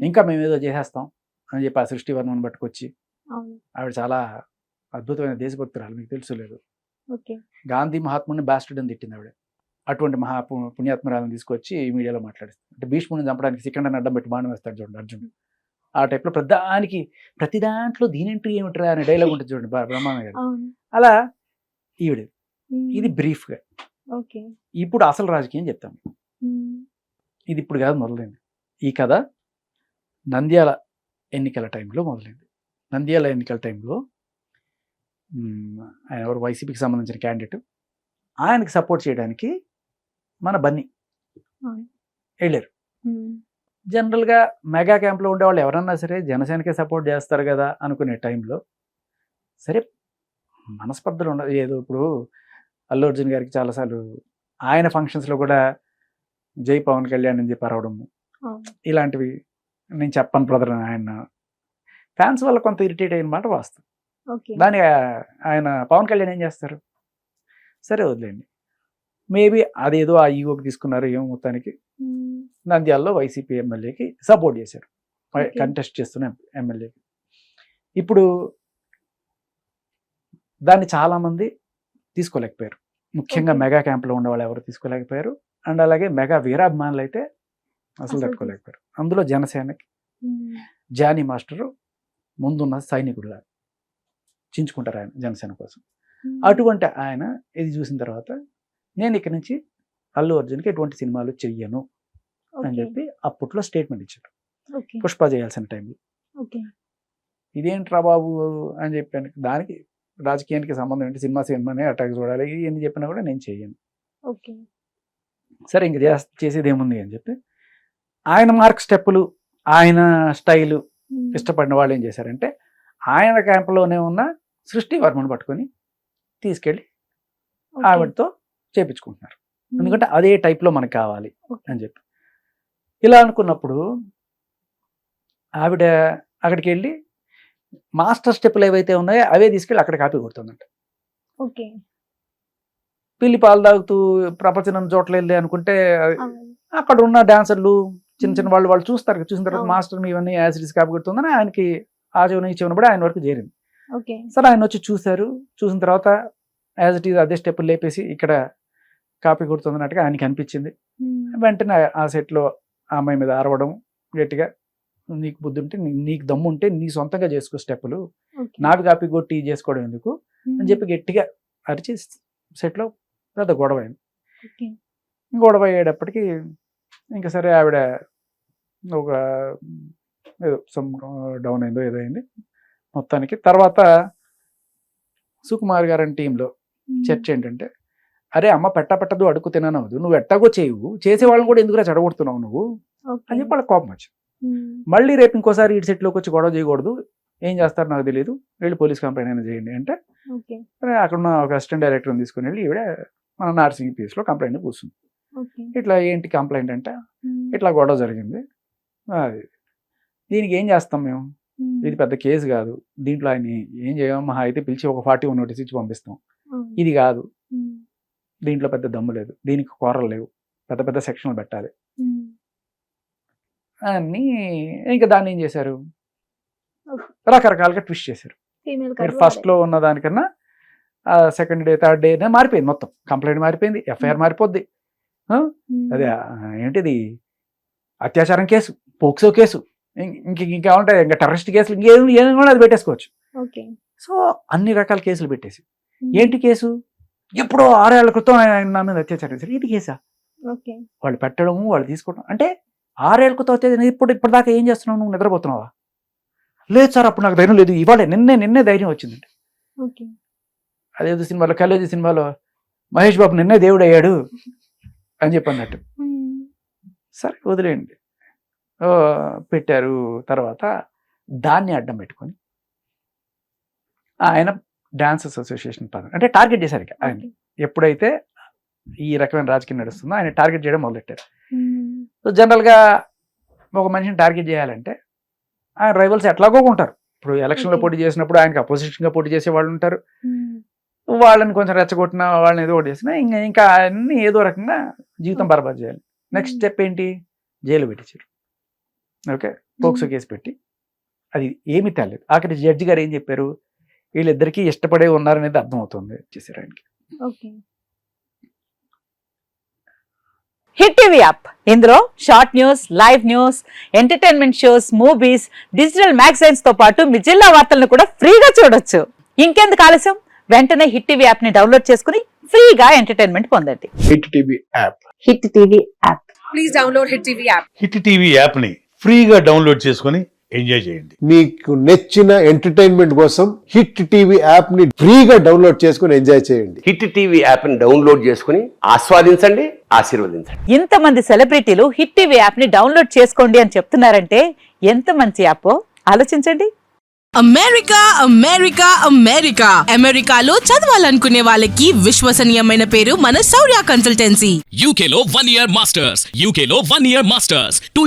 ఇంకా మేము ఏదో చేసేస్తాం అని చెప్పి ఆ సృష్టివర్మను పట్టుకొచ్చి, ఆవిడ చాలా అద్భుతమైన దేశభక్తురాలు, మీకు తెలుసు లేదు, గాంధీ మహాత్ముని బాస్టర్డ్ అని తిట్టింది ఆవిడ. అటువంటి పుణ్యాత్మరాలను తీసుకొచ్చి మీడియాలో మాట్లాడిస్తుంది. అంటే భీష్ముడిని చంపడానికి సికండర్ని అడ్డం పెట్టి బాణం వేస్తాడు చూడండి అర్జునుడు, ఆ టైప్లో ప్రతి దాంట్లో దీనింటూ ఏమిట్రా అనే డైలాగ్ ఉంటుంది చూడండి బ్రహ్మానంద గారు. అలా ఈవిడ. ఇది బ్రీఫ్గా. ఇప్పుడు అసలు రాజకీయం చెప్తాను. ఇది ఇప్పుడు కాదు మొదలైంది. ఈ కథ నంద్యాల ఎన్నికల టైంలో మొదలైంది. నంద్యాల ఎన్నికల టైంలో ఆయన ఎవరు, వైసీపీకి సంబంధించిన క్యాండిడేట్, ఆయనకి సపోర్ట్ చేయడానికి మన బన్నీ వెళ్ళారు. జనరల్గా మెగా క్యాంప్లో ఉండేవాళ్ళు ఎవరన్నా సరే జనసేనకే సపోర్ట్ చేస్తారు కదా అనుకునే టైంలో, సరే మనస్పర్ధలు ఉండదు. ఏదో ఇప్పుడు అల్లు అర్జున్ గారికి చాలాసార్లు ఆయన ఫంక్షన్స్లో కూడా జై పవన్ కళ్యాణ్ అని చెప్పి అరవడము, ఇలాంటివి నేను చెప్పను బ్రదర్, ఆయన ఫ్యాన్స్ వల్ల కొంత ఇరిటేట్ అయిన మాట వాస్తవం. దాని ఆయన పవన్ కళ్యాణ్ ఏం చేస్తారు, సరే వదిలేండి, మేబీ అదేదో ఆ ఈగోకి తీసుకున్నారు ఏమో. మొత్తానికి నంద్యాలలో వైసీపీ ఎమ్మెల్యేకి సపోర్ట్ చేశారు, కంటెస్ట్ చేస్తున్న ఎమ్మెల్యేకి. ఇప్పుడు దాన్ని చాలామంది తీసుకోలేకపోయారు, ముఖ్యంగా మెగా క్యాంప్లో ఉండేవాళ్ళు ఎవరు తీసుకోలేకపోయారు. అండ్ అలాగే మెగా వీరాభిమానులు అయితే అసలు తట్టుకోలేకపోయారు. అందులో జనసేనకి జానీ మాస్టరు ముందున్న సైనికుడుగా చించుకుంటారు ఆయన జనసేన కోసం. అటువంటి ఆయన ఇది చూసిన తర్వాత నేను ఇక్కడి నుంచి అల్లు అర్జున్కి ఎటువంటి సినిమాలు చెయ్యను అని చెప్పి అప్పట్లో స్టేట్మెంట్ ఇచ్చారు, పుష్ప చేయాల్సిన టైంలో. ఇదేంట్రా బాబు అని చెప్పాను. దానికి రాజకీయానికి సంబంధం ఏంటి, సినిమానే అటాక్ చూడాలి, ఇవన్నీ చెప్పినా కూడా నేను చెయ్యను. సరే ఇంక చేసేది ఏముంది అని చెప్పి ఆయన మార్క్ స్టెప్పులు, ఆయన స్టైలు ఇష్టపడిన వాళ్ళు ఏం చేశారంటే ఆయన క్యాంపులోనే ఉన్న సృష్టి వర్మను పట్టుకొని తీసుకెళ్ళి ఆవిడతో చేపించుకుంటున్నారు. ఎందుకంటే అదే టైప్లో మనకు కావాలి అని చెప్పి. ఇలా అనుకున్నప్పుడు ఆవిడ అక్కడికి వెళ్ళి మాస్టర్ స్టెప్పులు ఏవైతే ఉన్నాయో అవే తీసుకెళ్ళి అక్కడ కాపీ కొడుతుందంట. పిల్లి పాలు తాగుతూ ప్రపంచం చోట్ల వెళ్ళి అనుకుంటే అక్కడ ఉన్న డాన్సర్లు చిన్న చిన్న వాళ్ళు చూస్తారు, చూసిన తర్వాత మాస్టర్ ఇవన్నీ యాసిడ్స్ కాపీ కొడుతుందని ఆయనకి ఆ చెవున ఈ చెవున కూడా ఆయన వరకు చేరింది. సరే ఆయన వచ్చి చూసిన తర్వాత యాజ్ ఇట్ ఈజ్ అదే స్టెప్పులు లేపేసి ఇక్కడ కాపీ కొడుతుందన్నట్టుగా ఆయనకి అనిపించింది. వెంటనే ఆ సెట్లో ఆ అమ్మాయి మీద అరవడం గట్టిగా, నీకు బుద్ధి ఉంటే, నీకు దమ్ము ఉంటే నీ సొంతంగా చేసుకో స్టెప్పులు, నాకు కాపీ కొట్టి చేసుకోవడం ఎందుకు అని చెప్పి గట్టిగా అరిచి సెట్లో పెద్ద గొడవ అయింది. గొడవ అయ్యేటప్పటికి ఇంకా సరే ఆవిడ ఒక ఏదో డౌన్ అయిందో ఏదో అయింది మొత్తానికి. తర్వాత సుకుమార్ గారి టీంలో చర్చ ఏంటంటే, అరే అమ్మ పెట్టదు అడుగు తిననవద్దు, నువ్వు ఎట్టాగో చేయవు, చేసే వాళ్ళని కూడా ఎందుకు చెడగొడుతున్నావు నువ్వు అని చెప్పి వాళ్ళకి కోపం వచ్చింది. మళ్ళీ రేపు ఇంకోసారి ఈ సెట్లోకి వచ్చి గొడవ చేయకూడదు, ఏం చేస్తారో నాకు తెలియదు, వెళ్ళి పోలీస్ కంప్లైంట్ అయినా చేయండి అంటే అక్కడ ఉన్న ఒక అసిస్టెంట్ డైరెక్టర్ని తీసుకుని వెళ్ళి ఈవిడ మన నార్సింగ్ పీస్లో కంప్లైంట్ కూర్చుంది. ఇట్లా ఏంటి కంప్లైంట్ అంటే, ఇట్లా గొడవ జరిగింది, దీనికి ఏం చేస్తాం మేము, ఇది పెద్ద కేసు కాదు, దీంట్లో ఆయన ఏం చేయమో మహా అయితే పిలిచి ఒక 41 నోటీస్ ఇచ్చి పంపిస్తాం, ఇది కాదు, దీంట్లో పెద్ద దమ్ము లేదు, దీనికి కూరలు లేవు, పెద్ద పెద్ద సెక్షన్లు పెట్టాలి అని. ఇంకా దాన్ని ఏం చేశారు, రకరకాలుగా ట్విస్ట్ చేశారు. మీరు ఫస్ట్లో ఉన్న దానికన్నా సెకండ్ డే థర్డ్ డే మారిపోయింది, మొత్తం కంప్లైంట్ మారిపోయింది, ఎఫ్ఐఆర్ మారిపోద్ది. అదే ఏంటిది అత్యాచారం కేసు, పోక్సో కేసు, ఇంకా ఉంటాయి, ఇంకా టెర్రరిస్ట్ కేసులు, ఇంకేం కూడా అది పెట్టేసుకోవచ్చు. సో అన్ని రకాల కేసులు పెట్టేసి, ఏంటి కేసు, ఎప్పుడో 6 ఏళ్ల క్రితం ఆయన నా మీద అత్యాచారం చేశారు, ఇది కేసా, వాళ్ళు పెట్టడము వాళ్ళు తీసుకోవడం. అంటే 6 ఏళ్ల క్రితం అత్యాచారం, ఇప్పటిదాకా ఏం చేస్తున్నావు, నువ్వు నిద్రపోతున్నావా, లేదు సార్ అప్పుడు నాకు ధైర్యం లేదు, ఇవాళ నిన్నే ధైర్యం వచ్చిందండి. అదేదో సినిమాలో కలేజీ సినిమాలో మహేష్ బాబు నిన్నే దేవుడు అయ్యాడు అని చెప్పి అన్నట్టు. సరే వదిలేయండి, పెట్టారు. తర్వాత దాన్ని అడ్డం పెట్టుకొని ఆయన డాన్సర్స్ అసోసియేషన్ అంటే టార్గెట్ చేశారు. ఇక ఆయన ఎప్పుడైతే ఈ రకమైన రాజకీయం నడుస్తుందో ఆయన టార్గెట్ చేయడం మొదలెట్టారు. సో జనరల్గా ఒక మనిషిని టార్గెట్ చేయాలంటే ఆయన రైవల్స్ ఎట్లాగో ఉంటారు. ఇప్పుడు ఎలక్షన్లో పోటీ చేసినప్పుడు ఆయనకి అపోజిషన్గా పోటీ చేసే వాళ్ళు ఉంటారు, వాళ్ళని కొంచెం రెచ్చగొట్టిన వాళ్ళని ఏదో ఒకటి చేసినా ఇంకా అన్ని ఏదో రకంగా జీవితం బర్బాద్ చేయాలి. నెక్స్ట్ స్టెప్ ఏంటి, జైలు పెట్టించారు. ఓకే, పోక్సో కేసు పెట్టి అది ఏమీ తేలేదు. ఆఖరి జడ్జి గారు ఏం చెప్పారు, వీళ్ళిద్దరికీ ఇష్టపడే ఉన్నారనేది అర్థమవుతుంది చేశారు ఆయనకి. హిట్ టీవీ యాప్, ఇందులో short news, live news, entertainment shows, movies, digital magazines తో పాటు మీ జిల్లా వార్తలను కూడా ఫ్రీగా చూడొచ్చు. ఇంకెందుకు ఆలస్యం, వెంటనే హిట్ టీవీ యాప్ ని డౌన్లోడ్ చేసుకుని ఫ్రీగా ఎంటర్టైన్మెంట్ పొందండి. Hit TV app. Hit TV app. Please download hit TV app. Hit TV app ని ఫ్రీగా డౌన్లోడ్ చేసుకొని ఎంజాయ్ చేయండి. మీకు నచ్చిన ఎంటర్టైన్మెంట్ కోసం హిట్ టీవీ యాప్ ని ఫ్రీగా డౌన్లోడ్ చేసుకుని ఎంజాయ్ చేయండి. హిట్ టీవీ యాప్ ని డౌన్లోడ్ చేసుకుని ఆస్వాదించండి, ఆశీర్వదించండి. ఇంతమంది సెలబ్రిటీలు హిట్ టీవీ యాప్ ని డౌన్లోడ్ చేసుకోండి అని చెప్తున్నారంటే ఎంత మంచి యాప్ ఆలోచించండి. అమెరికా అమెరికా అమెరికా అమెరికాలో చదవాలనుకునే వాళ్ళకి విశ్వసనీయమైన పేరు మన శౌర్య కన్సల్టెన్సీ. UK లో 1 year masters, UK లో 1 year masters, 2